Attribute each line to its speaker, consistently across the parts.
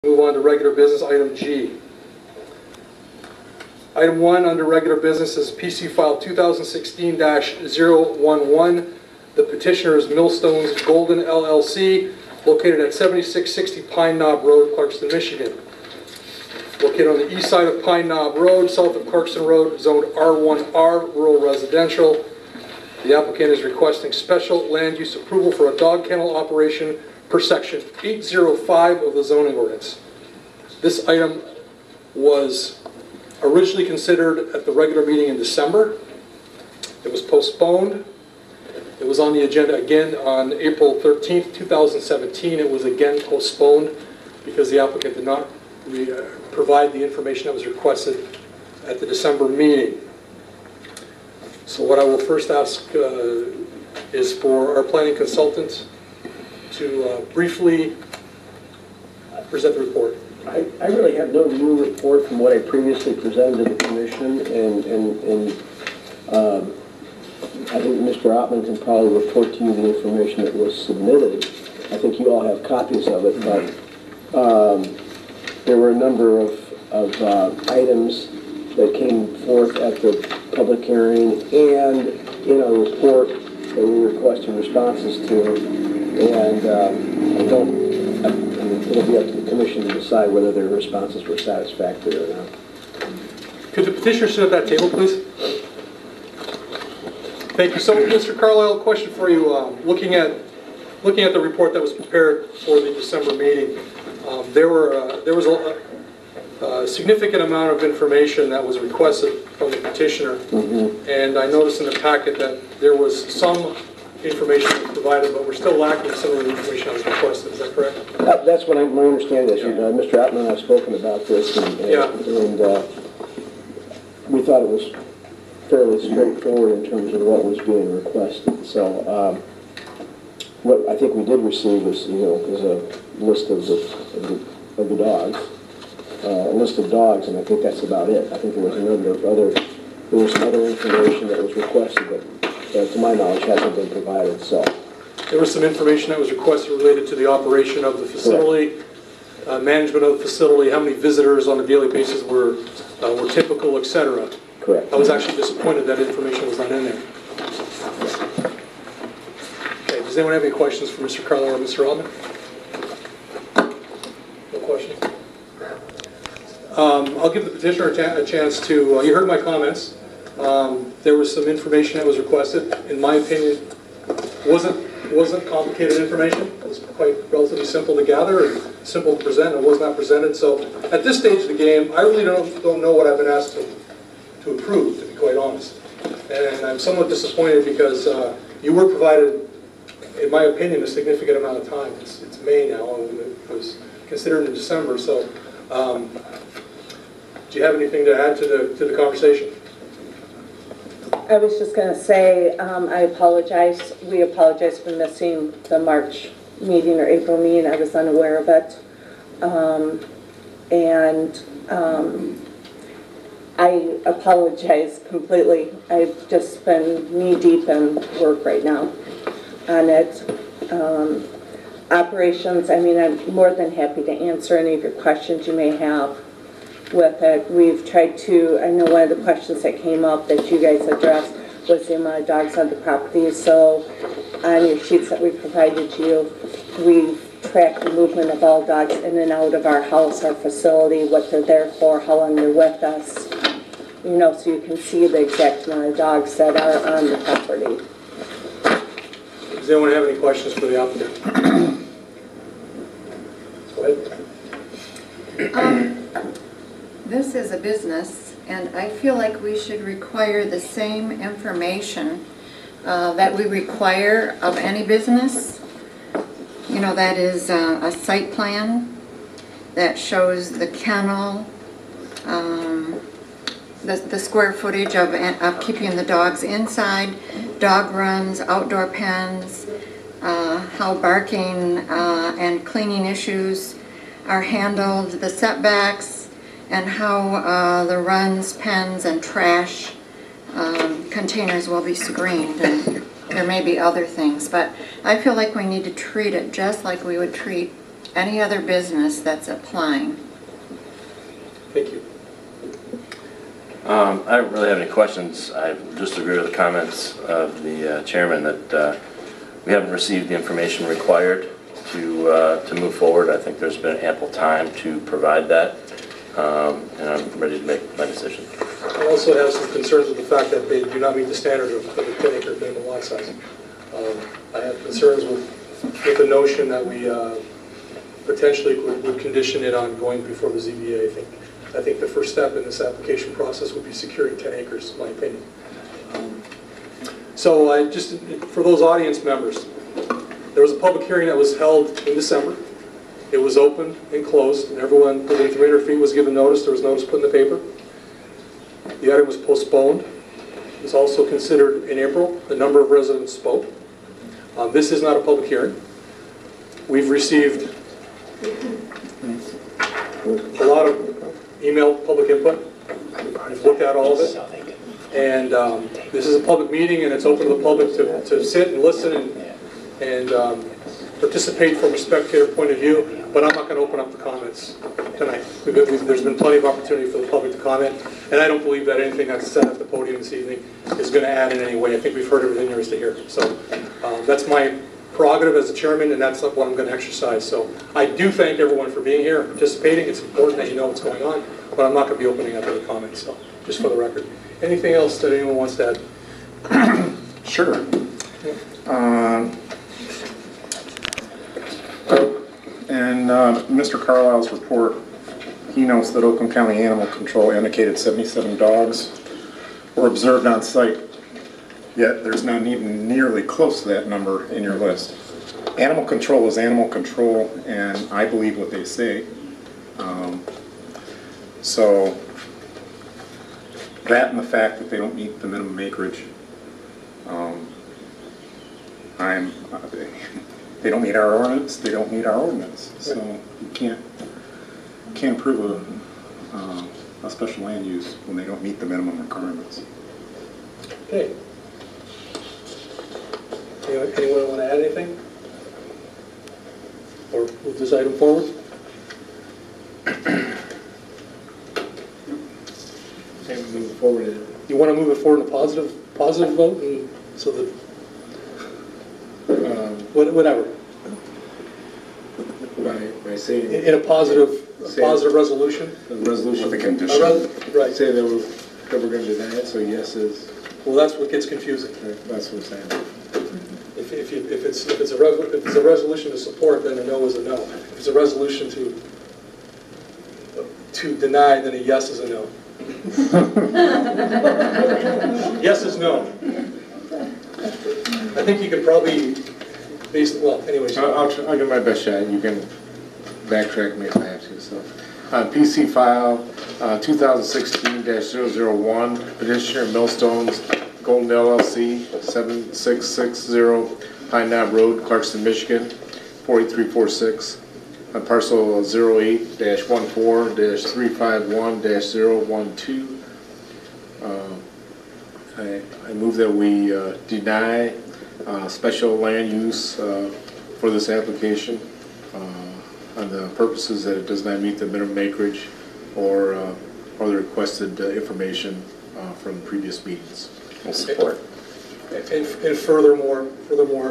Speaker 1: Move on to regular business, item G. Item 1 under regular business is PC file 2016-011. The petitioner is Millstones Golden LLC, located at 7660 Pine Knob Road, Clarkston, Michigan. Located on the east side of Pine Knob Road, south of Clarkston Road, zoned R1R, rural residential. The applicant is requesting special land use approval for a dog kennel operation per section 805 of the zoning ordinance. This item was originally considered at the regular meeting in December. It was postponed. It was on the agenda again on April 13th, 2017. It was again postponed because the applicant did not provide the information that was requested at the December meeting. So what I will first ask is for our planning consultant to briefly present the report.
Speaker 2: I really have no new report from what I previously presented to the commission, and I think Mr. Ottman can probably report to you the information that was submitted. I think you all have copies of it, but there were a number of items that came forth at the public hearing and in a report that we requested responses to, and it'll be up to the commission to decide whether their responses were satisfactory or not.
Speaker 1: Could the petitioner sit at that table, please? Thank you. So, Mr. Carlisle, a question for you. Looking at the report that was prepared for the December meeting, there was a significant amount of information that was requested from the petitioner, and I noticed in the packet that there was some information that was provided, but we're still lacking some of the information that was requested. Is that correct?
Speaker 2: That's what my understanding is. Mr. Ottman and I have spoken about this, and we thought it was fairly straightforward in terms of what was being requested. So what I think we did receive was, is a list of the dogs, a list of dogs, and I think that's about it. I think there was a number of there was some other information that was requested that, to my knowledge, hasn't been provided. So
Speaker 1: there was some information that was requested related to the operation of the facility, management of the facility, how many visitors on a daily basis were typical, etc.
Speaker 2: Correct.
Speaker 1: I was actually disappointed that information was not in there. Okay, does anyone have any questions for Mr. Carlisle or Mr. Ottman? No questions? I'll give the petitioner a chance to, you heard my comments. There was some information that was requested. In my opinion, wasn't complicated information. It was quite relatively simple to gather and simple to present. It was not presented. So at this stage of the game, I really don't know what I've been asked to approve, to be quite honest. And I'm somewhat disappointed because you were provided, in my opinion, a significant amount of time. It's May now, and it was considered in December. So do you have anything to add to the conversation?
Speaker 3: I was just going to say, I apologize. We apologize for missing the March meeting or April meeting. I was unaware of it. I apologize completely. I've just been knee-deep in work right now on it. Operations, I mean, I'm more than happy to answer any of your questions you may have with it. We've tried to, I know one of the questions that came up that you guys addressed was the amount of dogs on the property. So on your sheets that we provided you, we've tracked the movement of all dogs in and out of our house, our facility, what they're there for, how long they're with us, so you can see the exact amount of dogs that are on the property.
Speaker 1: Does anyone have any questions for the applicant? Go ahead.
Speaker 4: This is a business, and I feel like we should require the same information that we require of any business. That is a site plan that shows the kennel, the square footage of keeping the dogs inside, dog runs, outdoor pens, how barking and cleaning issues are handled, the setbacks, and how the runs, pens, and trash containers will be screened. And there may be other things, but I feel like we need to treat it just like we would treat any other business that's applying?
Speaker 1: Thank you.
Speaker 5: I don't really have any questions. I just agree with the comments of the chairman that we haven't received the information required to move forward. I think there's been ample time to provide that, and I'm ready to make my decision.
Speaker 1: I also have some concerns with the fact that they do not meet the standard of the 10-acre minimum lot size. I have concerns with the notion that we potentially would condition it on going before the ZBA. I think the first step in this application process would be securing 10 acres, in my opinion. So I just, for those audience members, there was a public hearing that was held in December. It was open and closed, and everyone within 300 feet was given notice. There was notice put in the paper. The item was postponed. It was also considered in April. A number of residents spoke. This is not a public hearing. We've received a lot of email public input. We've looked at all of it. And this is a public meeting, and it's open to the public to sit and listen and participate from a spectator point of view, but I'm not going to open up the comments tonight. There's been plenty of opportunity for the public to comment, and I don't believe that anything that's said at the podium this evening is going to add in any way. I think we've heard everything there is to hear. So that's my prerogative as the chairman, and that's what I'm going to exercise. So I do thank everyone for being here and participating. It's important that you know what's going on, but I'm not going to be opening up any comments, so just for the record. Anything else that anyone wants to add?
Speaker 6: Sure. In Mr. Carlisle's report, he notes that Oakland County Animal Control indicated 77 dogs were observed on site, yet there's not even nearly close to that number in your list. Animal control is animal control, and I believe what they say. So that and the fact that they don't meet the minimum acreage, they don't meet our ordinance. They don't meet our ordinance. So you can't approve a special land use when they don't meet the minimum requirements.
Speaker 1: Okay. Anyone want to add anything? Or move this item forward?
Speaker 7: Move forward.
Speaker 1: You want to move it forward in a positive vote, and so that whatever.
Speaker 7: By saying
Speaker 1: In a positive resolution.
Speaker 7: a resolution
Speaker 6: With a condition.
Speaker 1: Right.
Speaker 7: Say that we're going to deny it. So yes is.
Speaker 1: Well, that's what gets confusing.
Speaker 7: That's what I'm saying.
Speaker 1: If it's a resolution to support, then a no is a no. If it's a resolution to deny, then a yes is a no. Yes is no. I think you can probably, well, anyways.
Speaker 7: I'll give my best shot. You can backtrack me if I have to. So, PC file 2016-001, petitioner Millstones Golden LLC, 7660 Pine Knob Road, Clarkston, Michigan, 48346. On parcel 08-14-351-012. I move that we deny special land use for this application on the purposes that it does not meet the minimum acreage or the requested information from previous meetings.
Speaker 5: We'll support.
Speaker 1: And furthermore,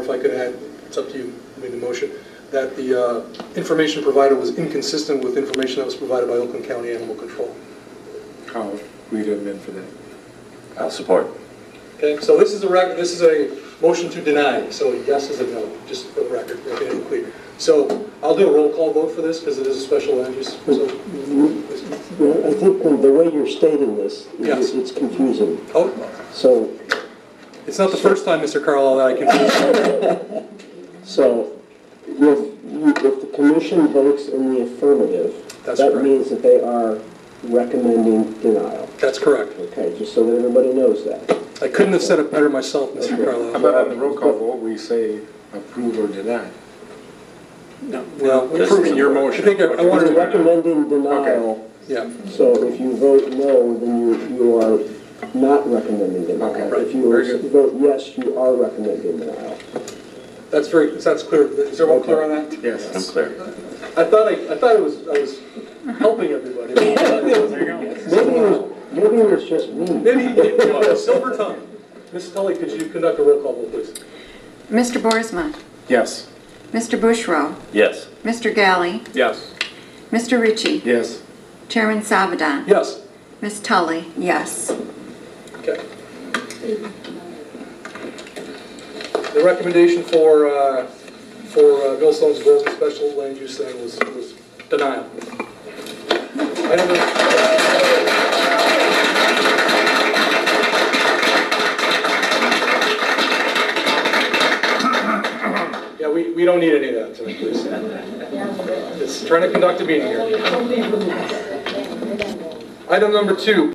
Speaker 1: if I could add, it's up to you, make the motion, that the information provided was inconsistent with information that was provided by Oakland County Animal Control.
Speaker 7: I'll read them in for that.
Speaker 5: I'll support.
Speaker 1: Okay, so this is a motion to deny, so yes is a no, just for the record, okay, clear. So I'll do a roll call vote for this because it is a special land use. So,
Speaker 2: I think the way you're stating this,
Speaker 1: Yes.
Speaker 2: it's confusing.
Speaker 1: oh,
Speaker 2: So,
Speaker 1: it's not the first time, Mr. Carlisle, that I confused you.
Speaker 2: so if the commission votes in the affirmative,
Speaker 1: That's
Speaker 2: that
Speaker 1: correct.
Speaker 2: means that they are recommending denial.
Speaker 1: That's correct.
Speaker 2: Okay, just so that everybody knows that.
Speaker 1: I couldn't have said it better myself, Mr.
Speaker 7: How
Speaker 1: Carlisle.
Speaker 7: about on the roll call vote, we say approve or deny?
Speaker 1: Well,
Speaker 6: Approve in your motion.
Speaker 1: I think I wanted
Speaker 2: You're
Speaker 1: to,
Speaker 2: recommending denial,
Speaker 1: yeah.
Speaker 2: so if you vote no, then you are not recommending denial.
Speaker 7: Okay,
Speaker 1: right.
Speaker 2: If you
Speaker 7: Very good.
Speaker 2: vote yes, you are recommending denial.
Speaker 1: That's clear. Is everyone clear on that?
Speaker 7: Yes.
Speaker 5: I'm clear.
Speaker 1: I thought I was helping everybody.
Speaker 2: Maybe it was just me.
Speaker 1: Maybe, silver tongue. Ms. Tully, could you conduct a roll call vote, please?
Speaker 4: Mr. Boersma,
Speaker 6: Yes.
Speaker 4: Mr. Bushrow,
Speaker 5: Yes.
Speaker 4: Mr. Galley,
Speaker 1: Yes.
Speaker 4: Mr. Ritchie,
Speaker 7: Yes.
Speaker 4: Chairman Savadan,
Speaker 1: Yes.
Speaker 4: Ms. Tully, yes.
Speaker 1: Okay. The recommendation for Millstone's Golden Special Land Use then was denial. Item Yeah, we don't need any of that tonight, please. Just trying to conduct a meeting here. Item number 2.